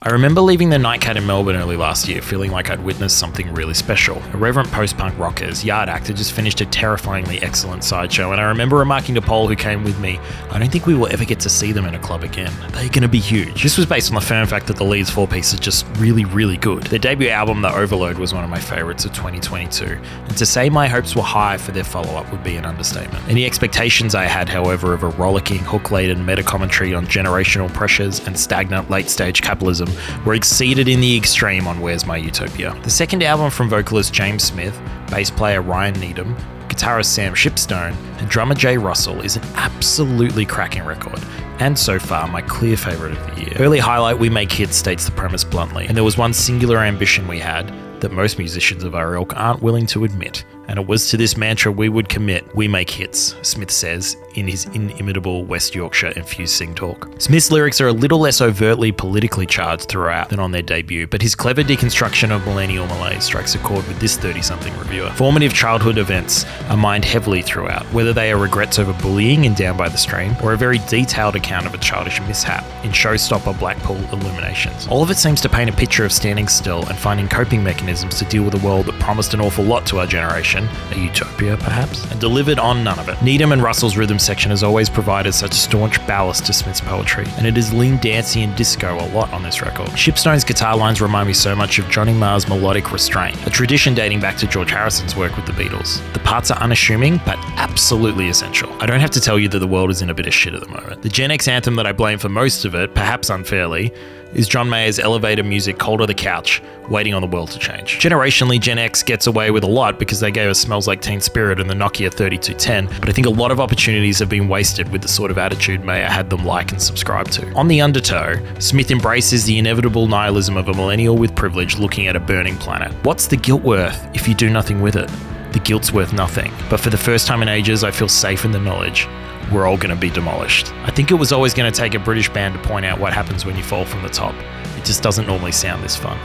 I remember leaving the Nightcat in Melbourne early last year feeling like I'd witnessed something really special. Irreverent post-punk rockers, Yard Act had just finished a terrifyingly excellent sideshow, and I remember remarking to Paul, who came with me, I don't think we will ever get to see them in a club again. They're going to be huge. This was based on the firm fact that the Leeds four-piece is just really, really good. Their debut album, The Overload, was one of my favourites of 2022, and to say my hopes were high for their follow-up would be an understatement. Any expectations I had, however, of a rollicking, hook-laden meta-commentary on generational pressures and stagnant late-stage capitalism were exceeded in the extreme on Where's My Utopia. The second album from vocalist James Smith, bass player Ryan Needham, guitarist Sam Shipstone, and drummer Jay Russell is an absolutely cracking record, and so far my clear favourite of the year. Early highlight We Make Hits states the premise bluntly, and there was one singular ambition we had that most musicians of our ilk aren't willing to admit, and it was to this mantra we would commit. We make hits, Smith says in his inimitable West Yorkshire infused sing talk. Smith's lyrics are a little less overtly politically charged throughout than on their debut, but his clever deconstruction of millennial malaise strikes a chord with this 30-something reviewer. Formative childhood events are mined heavily throughout, whether they are regrets over bullying in Down by the Stream, or a very detailed account of a childish mishap in Showstopper Blackpool Illuminations. All of it seems to paint a picture of standing still and finding coping mechanisms to deal with a world that promised an awful lot to our generation, a utopia perhaps, and delivered on none of it. Needham and Russell's rhythm section has always provided such staunch ballast to Smith's poetry, and it is lean dancey and disco a lot on this record. Shipstone's guitar lines remind me so much of Johnny Marr's melodic restraint, a tradition dating back to George Harrison's work with the Beatles. The parts are unassuming, but absolutely essential. I don't have to tell you that the world is in a bit of shit at the moment. The Gen X anthem that I blame for most of it, perhaps unfairly, is John Mayer's elevator music Cold to the Couch, waiting on the world to change. Generationally, Gen X gets away with a lot because they gave us Smells Like Teen Spirit and the Nokia 3210, but I think a lot of opportunities have been wasted with the sort of attitude Mayer had them like and subscribe to. On the undertow, Smith embraces the inevitable nihilism of a millennial with privilege looking at a burning planet. What's the guilt worth if you do nothing with it? The guilt's worth nothing, but for the first time in ages, I feel safe in the knowledge we're all going to be demolished. I think it was always going to take a British band to point out what happens when you fall from the top. It just doesn't normally sound this fun.